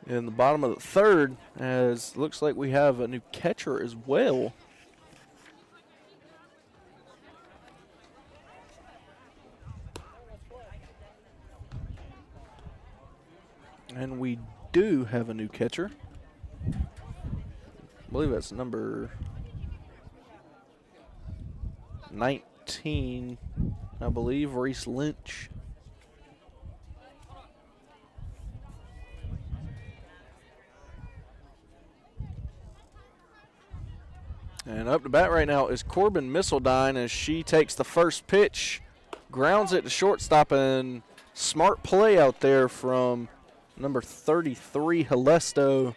in the bottom of the third, as looks like we have a new catcher as well. And we do have a new catcher. I believe that's number 19, I believe, Reese Lynch. And up to bat right now is Corbin Missildine as she takes the first pitch, grounds it to shortstop, and smart play out there from number 33, Helesto,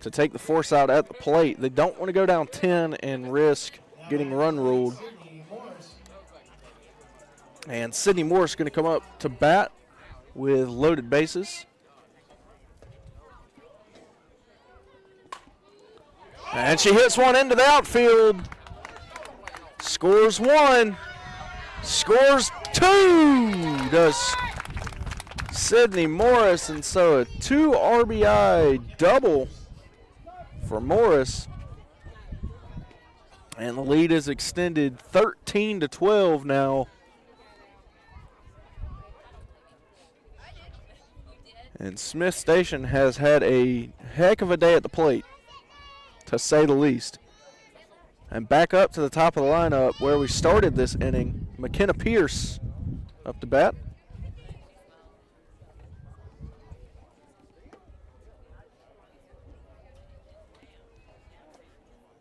to take the force out at the plate. They don't want to go down 10 and risk getting run ruled. And Sydney Morris is going to come up to bat with loaded bases. And she hits one into the outfield. Scores one. Scores two. Does Sydney Morris, and so a 2 RBI double for Morris. And the lead is extended 13-12 now. And Smith Station has had a heck of a day at the plate, to say the least. And back up to the top of the lineup where we started this inning, McKenna Pierce up to bat.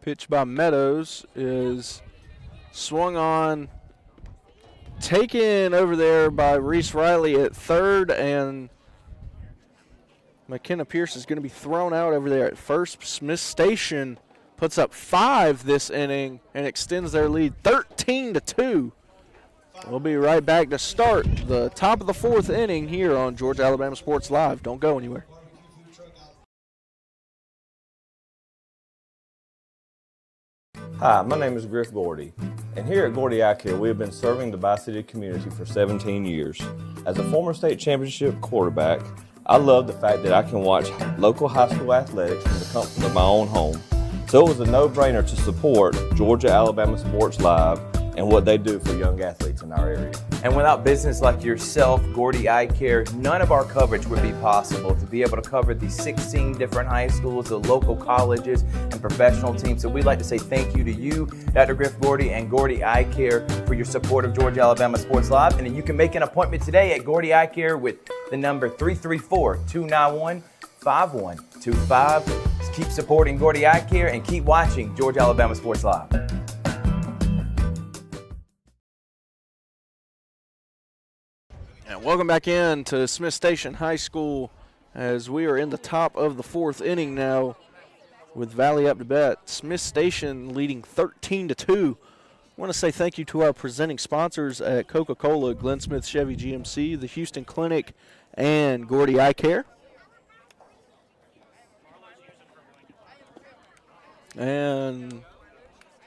Pitch by Meadows is swung on, taken over there by Reese Riley at third, and McKenna Pierce is going to be thrown out over there at first. Smith Station puts up 5 this inning and extends their lead 13-2. We'll be right back to start the top of the 4th inning here on Georgia Alabama Sports Live. Don't go anywhere. Hi, my name is Griff Gordy, and here at Gordy Eye Care, we have been serving the Bi-City community for 17 years. As a former state championship quarterback, I love the fact that I can watch local high school athletics from the comfort of my own home. So it was a no-brainer to support Georgia Alabama Sports Live and what they do for young athletes in our area. And without business like yourself, Gordy Eye Care, none of our coverage would be possible. To be able to cover the 16 different high schools, the local colleges, and professional teams. So we'd like to say thank you to you, Dr. Griff Gordy, and Gordy Eye Care for your support of Georgia Alabama Sports Live. And then you can make an appointment today at Gordy Eye Care with the number 334-291-5125. Keep supporting Gordy Eye Care and keep watching Georgia Alabama Sports Live. And welcome back in to Smith Station High School as we are in the top of the 4th inning now with Valley up to bat. Smith Station leading 13-2. I want to say thank you to our presenting sponsors at Coca-Cola, Glenn Smith Chevy GMC, the Houston Clinic, and Gordy Eye Care. And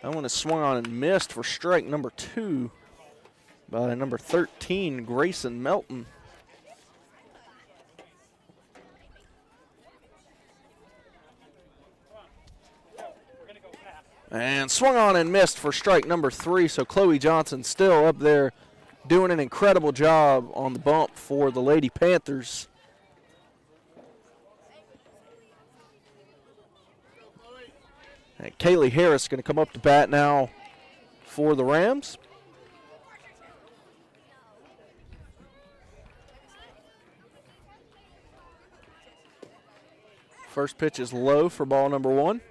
that one is swung on and missed for strike number 2 by number 13, Grayson Melton. And swung on and missed for strike number 3, so Chloe Johnson still up there doing an incredible job on the bump for the Lady Panthers. And Kaylee Harris going to come up to bat now for the Rams. First pitch is low for ball number 1.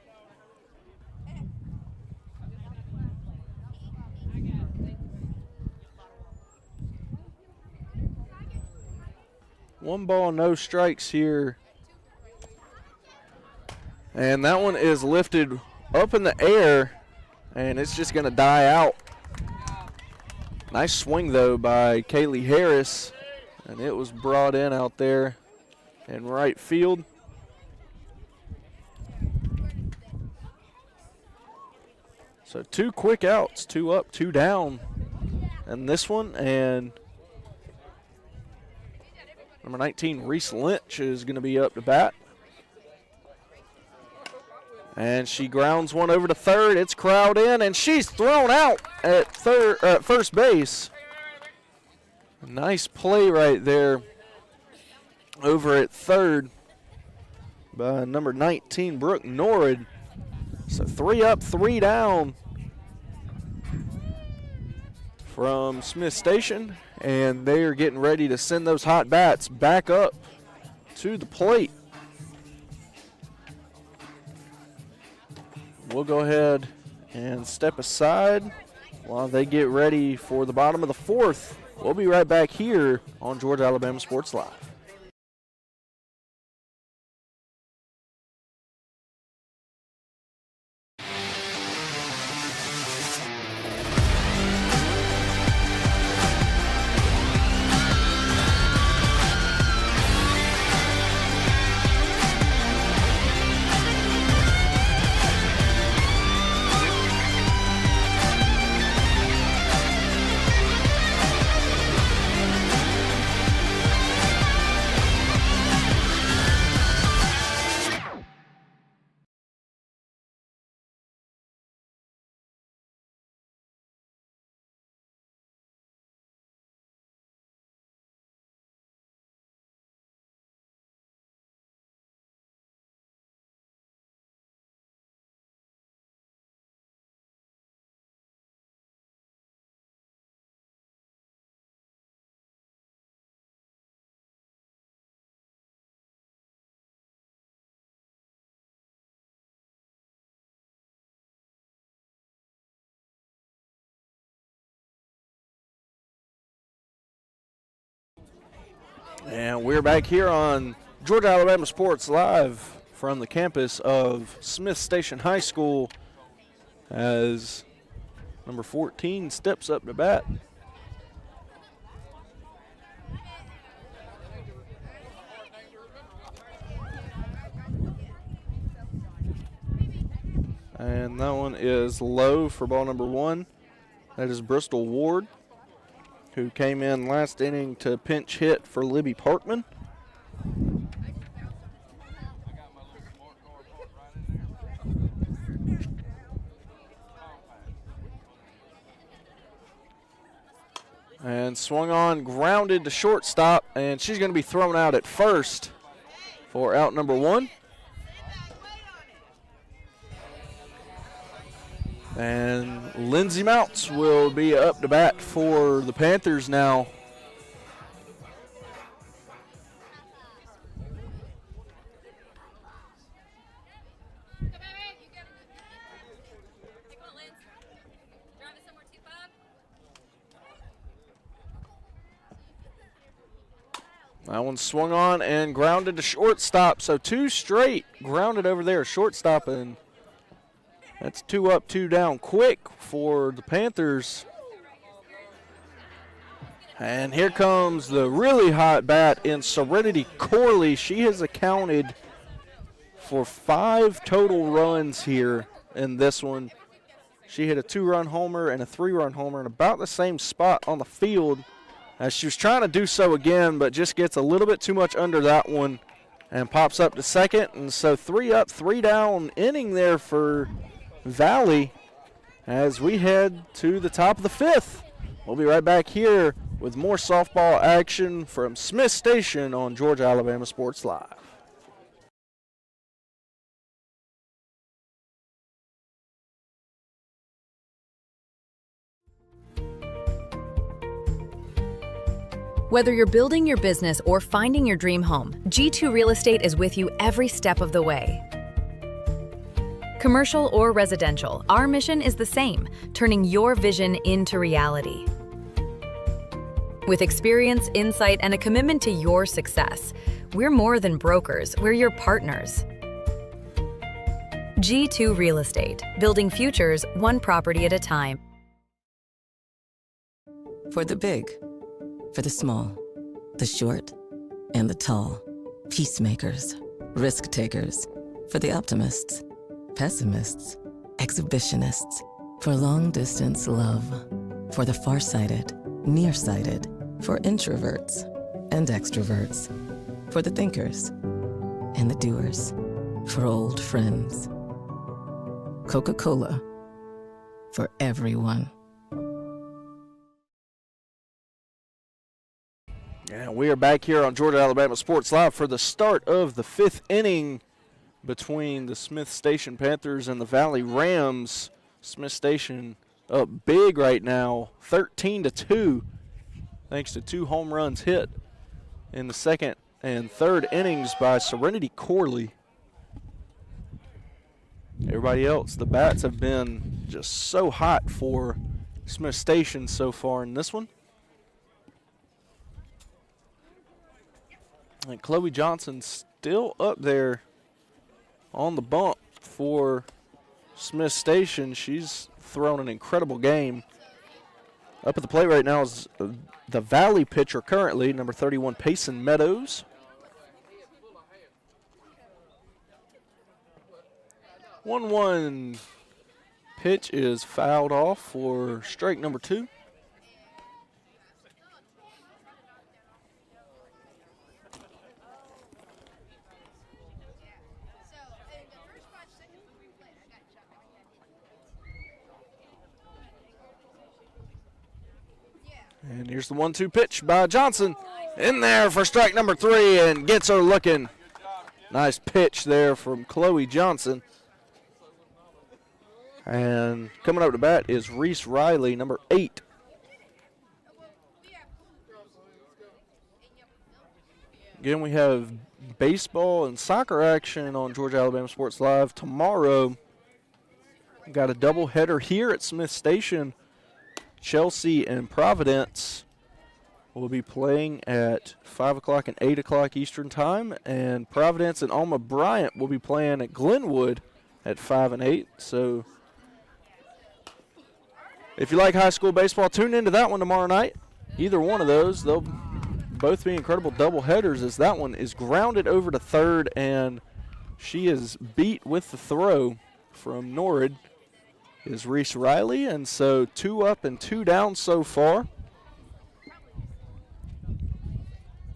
One ball, no strikes here. And that one is lifted up in the air, and it's just going to die out. Nice swing, though, by Kaylee Harris, and it was brought in out there in right field. So 2 quick outs, 2 up, 2 down in this one, and number 19, Reese Lynch, is going to be up to bat. And she grounds one over to third. It's crowd in, and she's thrown out at first base. A nice play right there over at third by number 19, Brooke Norrid. So 3 up, 3 down from Smith Station, and they are getting ready to send those hot bats back up to the plate. We'll go ahead and step aside while they get ready for the bottom of the fourth. We'll be right back here on Georgia Alabama Sports Live. And we're back here on Georgia Alabama Sports Live from the campus of Smith Station High School as number 14 steps up to bat. And that one is low for ball number 1. That is Bristol Ward, who came in last inning to pinch hit for Libby Parkman. And swung on, grounded to shortstop, and she's going to be thrown out at first for out number 1. And Lindsey Mounts will be up to bat for the Panthers now. That one swung on and grounded to shortstop. So 2 straight grounded over there, shortstop, and that's 2 up, 2 down quick for the Panthers. And here comes the really hot bat in Serenity Corley. She has accounted for 5 total runs here in this one. She hit a 2-run homer and a 3-run homer in about the same spot on the field. As she was trying to do so again, but just gets a little bit too much under that one and pops up to second. And so 3 up, 3 down inning there for Valley as we head to the top of the 5th. We'll be right back here with more softball action from Smith Station on Georgia Alabama Sports Live. Whether you're building your business or finding your dream home, G2 Real Estate is with you every step of the way. Commercial or residential, our mission is the same, turning your vision into reality. With experience, insight, and a commitment to your success, we're more than brokers, we're your partners. G2 Real Estate, building futures one property at a time. For the big, for the small, the short, and the tall. Peacemakers, risk takers. For the optimists, pessimists, exhibitionists. For long distance love. For the farsighted, nearsighted, for introverts and extroverts, for the thinkers and the doers, for old friends. Coca-Cola, for everyone. And we are back here on Georgia Alabama Sports Live for the start of the 5th inning between the Smith Station Panthers and the Valley Rams. Smith Station up big right now, 13-2, thanks to 2 home runs hit in the 2nd and 3rd innings by Serenity Corley. Everybody else, the bats have been just so hot for Smith Station so far in this one. And Chloe Johnson still up there on the bump for Smith Station. She's thrown an incredible game. Up at the plate right now is the Valley pitcher currently, number 31, Payson Meadows. 1-1 pitch is fouled off for strike number 2. And here's the 1-2 pitch by Johnson. In there for strike number 3 and gets her looking. Nice pitch there from Chloe Johnson. And coming up to bat is Reese Riley, number 8. Again, we have baseball and soccer action on Georgia Alabama Sports Live tomorrow. We've got a doubleheader here at Smith Station. Chelsea and Providence will be playing at 5 o'clock and 8 o'clock Eastern Time, and Providence and Alma Bryant will be playing at Glenwood at 5 and 8. So if you like high school baseball, tune into that one tomorrow night. Either one of those, they'll both be incredible double headers, as that one is grounded over to third, and she is beat with the throw from Norrid is Reese Riley, and so 2 up and 2 down so far.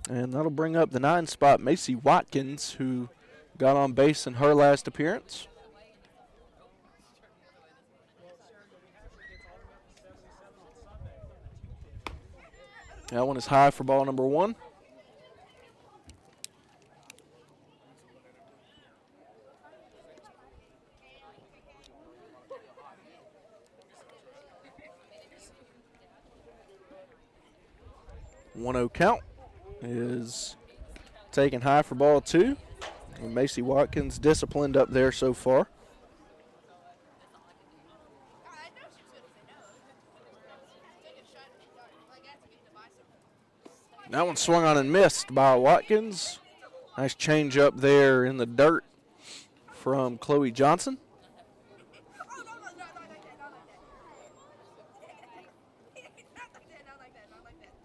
And that'll bring up the 9 spot, Macy Watkins, who got on base in her last appearance. That one is high for ball number 1. One-0 count is taken high for ball 2. And Macy Watkins disciplined up there so far. That one swung on and missed by Watkins. Nice change up there in the dirt from Chloe Johnson.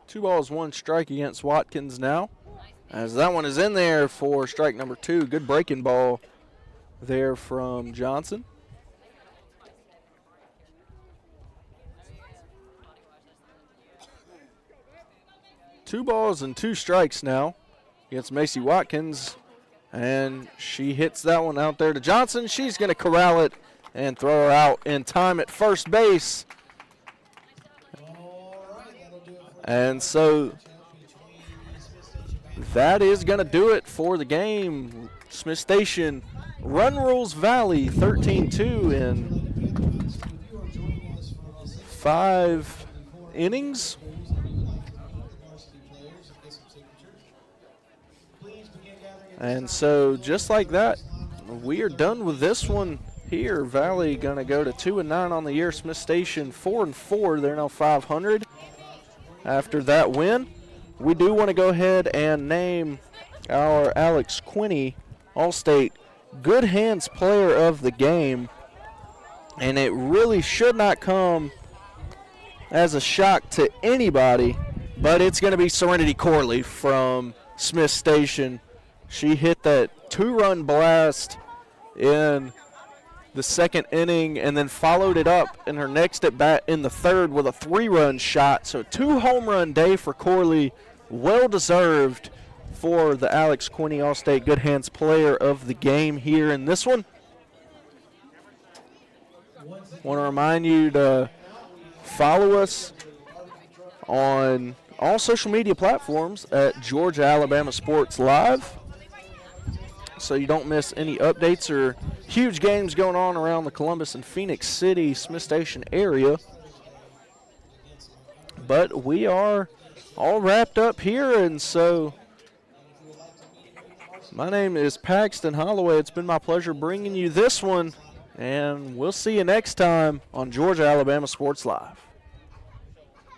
Two balls, 1 strike against Watkins now, as that one is in there for strike number 2. Good breaking ball there from Johnson. Two balls and 2 strikes now against Macy Watkins, and she hits that one out there to Johnson. She's going to corral it and throw her out in time at first base. And so that is going to do it for the game. Smith Station run rules Valley 13-2 in 5 innings. And so just like that, we are done with this one here. Valley going to go to 2-9 on the year. Smith Station 4-4. They're now 500. After that win, we do want to go ahead and name our Alex Quinney All-State Good Hands Player of the Game. And it really should not come as a shock to anybody, but it's going to be Serenity Corley from Smith Station. She hit that 2-run blast in the second inning and then followed it up in her next at bat in the third with a 3-run shot. So 2-home-run day for Corley, well deserved for the Alex Quinney All-State Good Hands Player of the Game here in this one. Want to remind you to follow us on all social media platforms at Georgia Alabama Sports Live, so you don't miss any updates or huge games going on around the Columbus and Phoenix City, Smith Station area. But we are all wrapped up here, and so my name is Paxton Holloway. It's been my pleasure bringing you this one, and we'll see you next time on Georgia Alabama Sports Live.